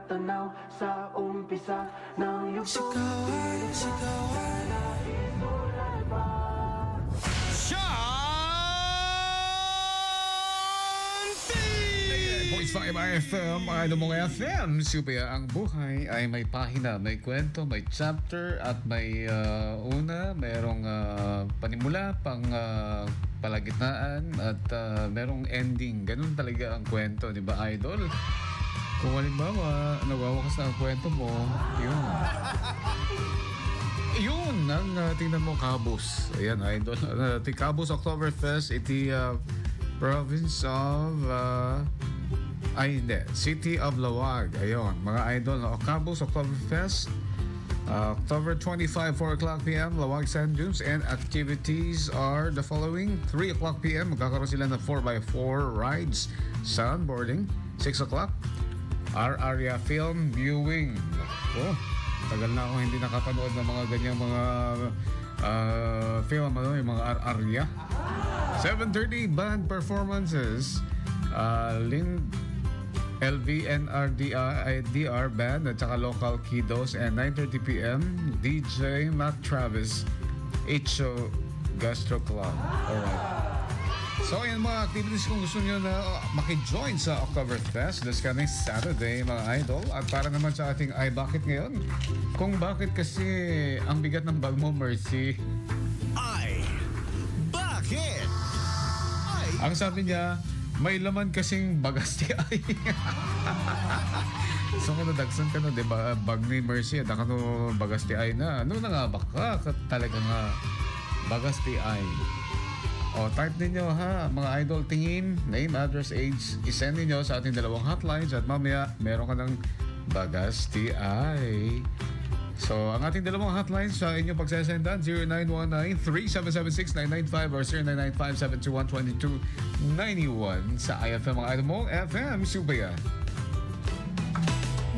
tanaw sa umpisa ng yugto. Sigawan Voice 5 IFM, Idol mong FM. Supaya ang buhay ay may pahina, may kwento, may chapter, at may merong panimula, pang palagitnaan, at merong ending. Ganun talaga ang kwento, di ba, Idol? Kung halimbawa, nagwawakas na ang kwento mo, yun ang tingnan mo, Cabos. Ayan, Idol. Ti Cabos Oktoberfest, iti province of City of Lawag. Ayun, mga Idol. Cabos Oktoberfest, October 25, 4 o'clock p.m. Lawag Sand Dunes, and activities are the following. 3 o'clock p.m. magkakaroon sila ng 4x4 rides, soundboarding. 6 o'clock area film viewing. Tagal na ako hindi nakapanood ng mga ganyang mga film, yung mga area. 7:30 band performances, LVNRDR band at saka local kiddos, and 9:30 p.m. DJ Mac Travis H.O. Gastro Club. Alright. So, yan mga activities kung gusto nyo na makijoin sa Oktoberfest this coming Saturday, mga Idol. At para naman sa ating bakit ngayon? Kung bakit kasi ang bigat ng bag mo, Mercy? Bakit? Ang sabi niya, may laman kasing bagasti ay. So, kung nadagsan ka na, diba? Bag ni Mercy, at no bagasti ay na. Ano na nga ba ka? Talaga nga, bagasti ay. Type ninyo ha, mga Idol. Tingin, name, address, age, isend ninyo sa ating dalawang hotlines at mamaya meron ka ng bagasti ay. So, ang ating dalawang hotlines sa inyong pagsasendan, 0919-3776-995 or 0995-721-2291 sa IFM, mga Idol mo, FM Supaya.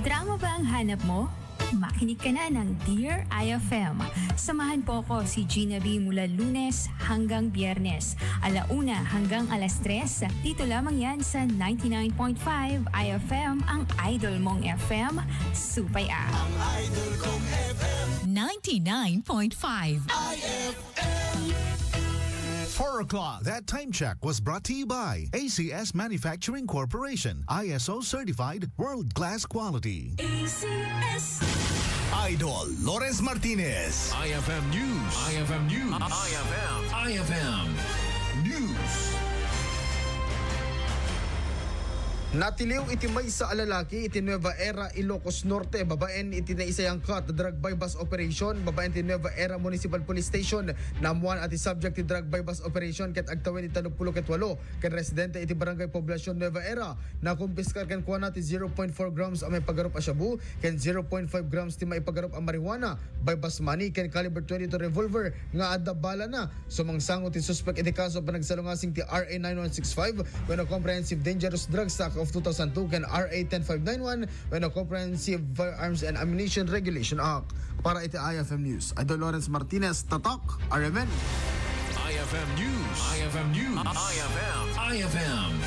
Drama ba ang hanap mo? Makinig ka na ng Dear IFM. Samahan po ko si Gina B mula Lunes hanggang Biyernes, 1:00 hanggang 3:00. Dito lamang yan sa 99.5 IFM, ang Idol mong FM, Supaya. Ang Idol kong FM 99.5 IFM. 4 o'clock. That time check was brought to you by ACS Manufacturing Corporation. ISO certified world-class quality. ACS. Idol Lawrence Martinez. IFM News. IFM News. IFM News. Natiliw iti may sa alalaki iti Nueva Era Ilocos Norte, babaen iti naisayang cut drug bypass operation, babaen iti Nueva Era Municipal Police Station, namuan ati subject ti drug bypass operation ket agtawin iti 38 ken residente iti barangay Poblacion Nueva Era, na kumpiskar ken kuana ti 0.4 grams ang may pagarup a shabu ken 0.5 grams ti may pagarup a marijuana, bypass money ken caliber 22 revolver nga adda bala na. Sumangsangot ti suspect iti kaso panagsalungasing ti RA 9165 when a comprehensive dangerous drugs act of 2002 ken RA 10591 when a comprehensive firearms and ammunition regulation act. Para iti IFM News, Idol Lawrence Martinez, Tatak, RMN. IFM News. IFM News. IFM